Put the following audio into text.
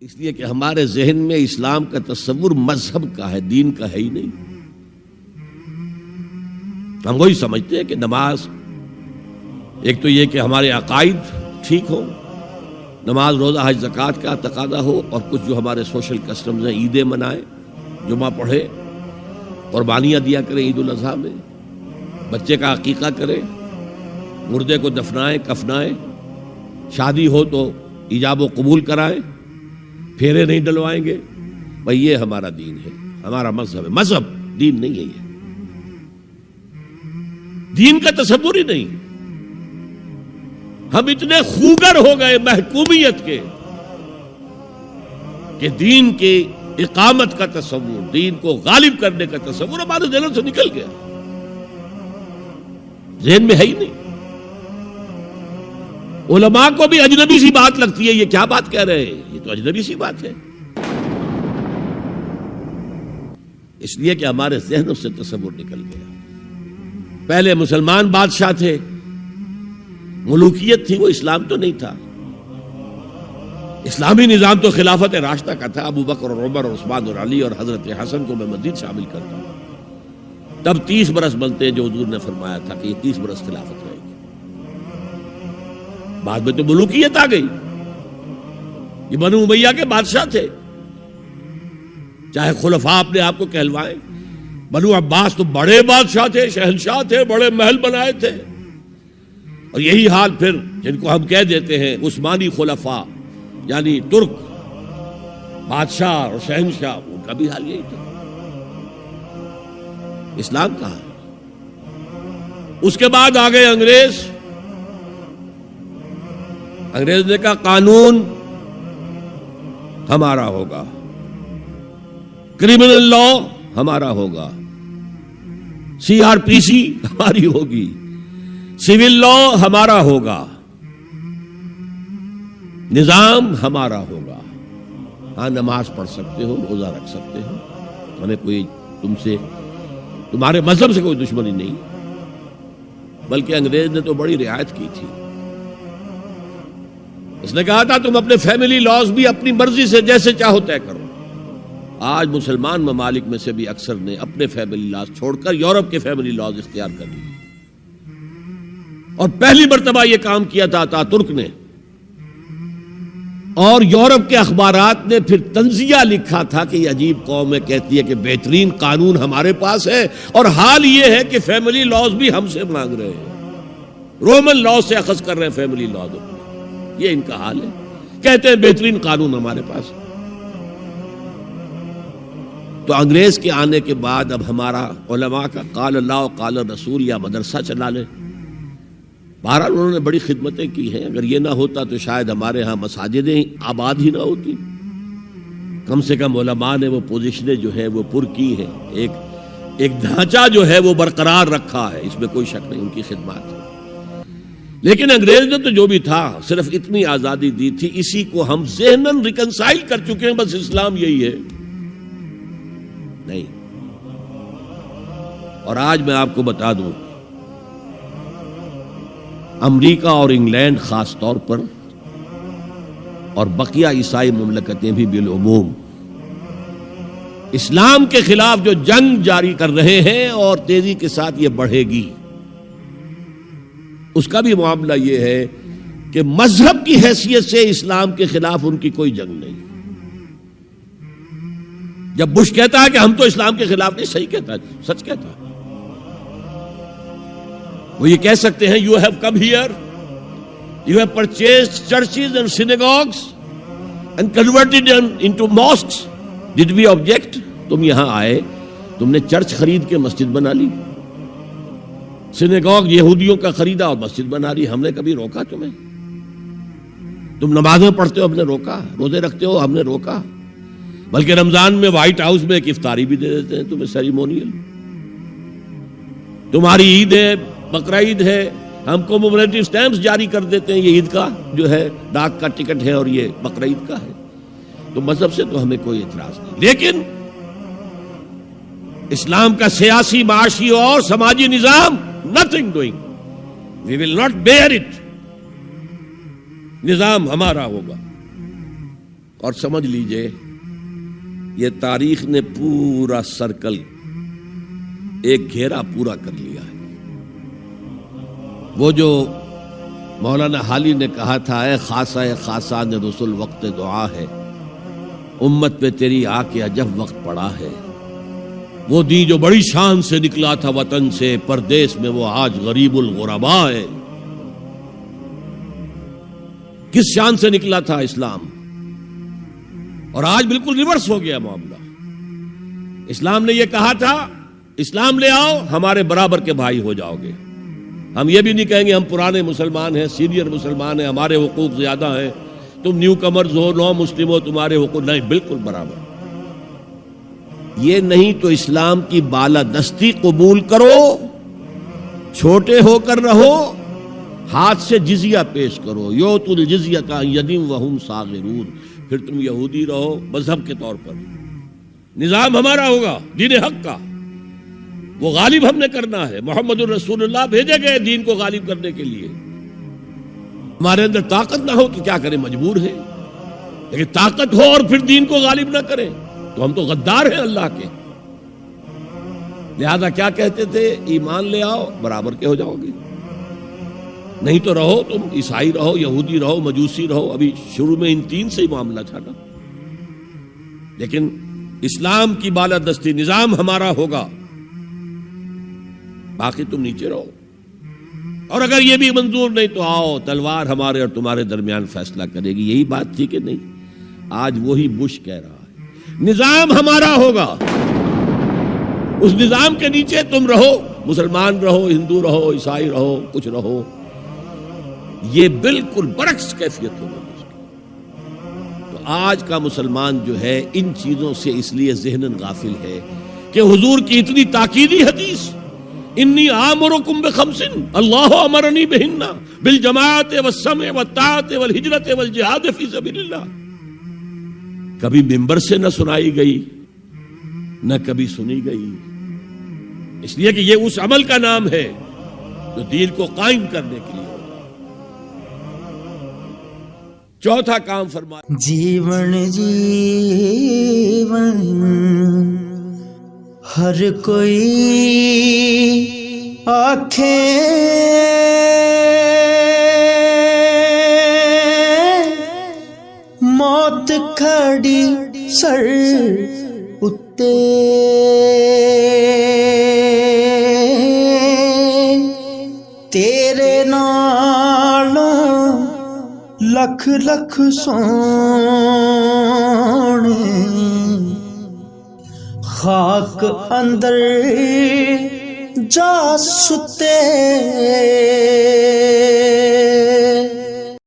اس لیے کہ ہمارے ذہن میں اسلام کا تصور مذہب کا ہے، دین کا ہے ہی نہیں۔ ہم وہی سمجھتے ہیں کہ نماز، ایک تو یہ کہ ہمارے عقائد ٹھیک ہو، نماز روزہ حج زکوٰۃ کا تقاضا ہو، اور کچھ جو ہمارے سوشل کسٹمز ہیں، عیدیں منائیں، جمعہ پڑھے، قربانیاں دیا کریں عید الاضحیٰ میں، بچے کا عقیقہ کریں، مردے کو دفنائیں کفنائیں، شادی ہو تو ایجاب و قبول کرائیں، پھیرے نہیں ڈلوائیں گے۔ بھئی یہ ہمارا دین ہے، ہمارا مذہب ہے۔ مذہب دین نہیں ہے، یہ دین کا تصور ہی نہیں۔ ہم اتنے خوگر ہو گئے محکومیت کے کہ دین کی اقامت کا تصور، دین کو غالب کرنے کا تصور ہمارے ذہن سے نکل گیا، ذہن میں ہے ہی نہیں۔ علماء کو بھی اجنبی سی بات لگتی ہے، یہ کیا بات کہہ رہے ہیں، یہ تو اجنبی سی بات ہے، اس لیے کہ ہمارے ذہنوں سے تصور نکل گیا۔ پہلے مسلمان بادشاہ تھے، ملوکیت تھی، وہ اسلام تو نہیں تھا۔ اسلامی نظام تو خلافت راشدہ کا تھا، ابو بکر اور عمر اور عثمان اور علی اور حضرت حسن کو میں مزید شامل کرتا ہوں۔ تب 30 برس بنتے ہیں جو حضور نے فرمایا تھا کہ یہ 30 برس خلافت رہے گی۔ بعد میں تو ملوکیت آ گئی، یہ بنو امیہ کے بادشاہ تھے، چاہے خلفاء اپنے آپ کو کہلوائیں۔ بنو عباس تو بڑے بادشاہ تھے، شہنشاہ تھے، بڑے محل بنائے تھے، اور یہی حال پھر جن کو ہم کہہ دیتے ہیں عثمانی خلفاء، یعنی ترک بادشاہ اور شہنشاہ، ان کا بھی حال یہی تھا۔ اسلام کہاں ہے؟ اس کے بعد آ گئے انگریز نے کہا قانون ہمارا ہوگا، کرمنل لا ہمارا ہوگا، CRPC ہماری ہوگی، سول لا ہمارا ہوگا، نظام ہمارا ہوگا۔ ہاں نماز پڑھ سکتے ہو، روزہ رکھ سکتے ہو، ہمیں کوئی تمہارے مذہب سے کوئی دشمنی نہیں، بلکہ انگریز نے تو بڑی رعایت کی تھی۔ اس نے کہا تھا تم اپنے فیملی لاز بھی اپنی مرضی سے جیسے چاہو طے کرو۔ آج مسلمان ممالک میں سے بھی اکثر نے اپنے فیملی لاز چھوڑ کر یورپ کے فیملی لاز اختیار کر لیے، اور پہلی مرتبہ یہ کام کیا تھا ترک نے، اور یورپ کے اخبارات نے پھر تنزیہ لکھا تھا کہ یہ عجیب قوم ہے، کہتی ہے کہ بہترین قانون ہمارے پاس ہے، اور حال یہ ہے کہ فیملی لاز بھی ہم سے مانگ رہے ہیں، رومن لاز سے اخذ کر رہے ہیں فیملی لاز، یہ ان کا حال ہے، کہتے ہیں بہترین قانون ہمارے پاس۔ تو انگریز کے آنے کے بعد اب ہمارا علماء کا قال اللہ و قال رسول یا مدرسہ چلا لے۔ بہرحال انہوں نے بڑی خدمتیں کی ہیں، اگر یہ نہ ہوتا تو شاید ہمارے ہاں مساجدیں آباد ہی نہ ہوتی۔ کم سے کم علماء نے وہ پوزیشنیں جو ہیں وہ پر کی ہیں، ایک ڈھانچہ جو ہے وہ برقرار رکھا ہے، اس میں کوئی شک نہیں، ان کی خدمات ہے۔ لیکن انگریز نے تو جو بھی تھا صرف اتنی آزادی دی تھی، اسی کو ہم ذہناً ریکنسائل کر چکے ہیں، بس اسلام یہی ہے نہیں۔ اور آج میں آپ کو بتا دوں، امریکہ اور انگلینڈ خاص طور پر، اور بقیہ عیسائی مملکتیں بھی بالعموم، اسلام کے خلاف جو جنگ جاری کر رہے ہیں، اور تیزی کے ساتھ یہ بڑھے گی، اس کا بھی معاملہ یہ ہے کہ مذہب کی حیثیت سے اسلام کے خلاف ان کی کوئی جنگ نہیں۔ جب بش کہتا ہے کہ ہم تو اسلام کے خلاف نہیں، صحیح کہتا ہے، سچ کہتا ہے، وہ یہ کہہ سکتے ہیں you have come here, you have purchased churches and synagogues and converted into mosques, did we object? تم یہاں آئے، تم نے چرچ خرید کے مسجد بنا لی، سینیگوگ یہودیوں کا خریدا اور مسجد بنا لی، ہم نے کبھی روکا تمہیں؟ تم نمازیں پڑھتے ہو، ہم نے روکا؟ روزے رکھتے ہو، ہم نے روکا؟ بلکہ رمضان میں وائٹ ہاؤس میں ایک افطاری بھی دے دیتے ہیں تمہیں، سیریمونیل۔ تمہاری عید ہے، بقرہ عید ہے، ہم کومیموریٹو سٹیمپس جاری کر دیتے ہیں، یہ عید کا جو ہے ڈاک کا ٹکٹ ہے اور یہ بقرہ عید کا ہے۔ تو مذہب سے تو ہمیں کوئی اعتراض نہیں، لیکن اسلام کا سیاسی، معاشی اور سماجی نظام nothing doing, we will not bear it، نظام ہمارا ہوگا۔ اور سمجھ لیجئے یہ تاریخ نے پورا سرکل ایک گھیرا پورا کر لیا ہے۔ وہ جو مولانا حالی نے کہا تھا، اے خاصہ خاصان رسول وقت دعا ہے، امت پہ تیری آ کے عجب وقت پڑا ہے۔ وہ دین جو بڑی شان سے نکلا تھا وطن سے، پردیس میں وہ آج غریب الغربا ہے۔ کس شان سے نکلا تھا اسلام، اور آج بالکل ریورس ہو گیا معاملہ۔ اسلام نے یہ کہا تھا اسلام لے آؤ، ہمارے برابر کے بھائی ہو جاؤ گے۔ ہم یہ بھی نہیں کہیں گے ہم پرانے مسلمان ہیں، سینئر مسلمان ہیں، ہمارے حقوق زیادہ ہیں، تم نیو کمرز ہو، نو مسلم ہو، تمہارے حقوق نہیں، بالکل برابر۔ یہ نہیں تو اسلام کی بالادستی قبول کرو، چھوٹے ہو کر رہو، ہاتھ سے جزیہ پیش کرو، یوت الجزیۃ عن ید وہم صاغرون، پھر تم یہودی رہو مذہب کے طور پر، نظام ہمارا ہوگا دین حق کا، وہ غالب ہم نے کرنا ہے۔ محمد الرسول اللہ بھیجے گئے دین کو غالب کرنے کے لیے۔ ہمارے اندر طاقت نہ ہو تو کیا کریں، مجبور ہیں، لیکن طاقت ہو اور پھر دین کو غالب نہ کریں تو ہم تو غدار ہیں اللہ کے۔ لہذا کیا کہتے تھے، ایمان لے آؤ برابر کے ہو جاؤ گے، نہیں تو رہو تم عیسائی رہو، یہودی رہو، مجوسی رہو۔ ابھی شروع میں ان تین سے ہی معاملہ تھا نا، لیکن اسلام کی بالادستی نظام ہمارا ہوگا، باقی تم نیچے رہو۔ اور اگر یہ بھی منظور نہیں تو آؤ، تلوار ہمارے اور تمہارے درمیان فیصلہ کرے گی۔ یہی بات تھی کہ نہیں؟ آج وہی بش کہہ رہا ہے نظام ہمارا ہوگا، اس نظام کے نیچے تم رہو، مسلمان رہو، ہندو رہو، عیسائی رہو، کچھ رہو۔ یہ بالکل برعکس کیفیت ہوگی اس کی۔ تو آج کا مسلمان جو ہے ان چیزوں سے اس لیے ذہناً غافل ہے کہ حضور کی اتنی تاکیدی حدیث، انی آمرکم بخمس اللہ امرنی بہن بالجماعت والسمع والطاعت والہجرت والجہاد فی سبیل اللہ، کبھی ممبر سے نہ سنائی گئی، نہ کبھی سنی گئی، اس لیے کہ یہ اس عمل کا نام ہے جو دین کو قائم کرنے کے لیے۔ چوتھا کام فرمایا، جیون جیون ہر کوئی آنکھیں موت کھڑی سر اتے، تیرے نالوں لکھ لکھ سونے خاک اندر جا ستے۔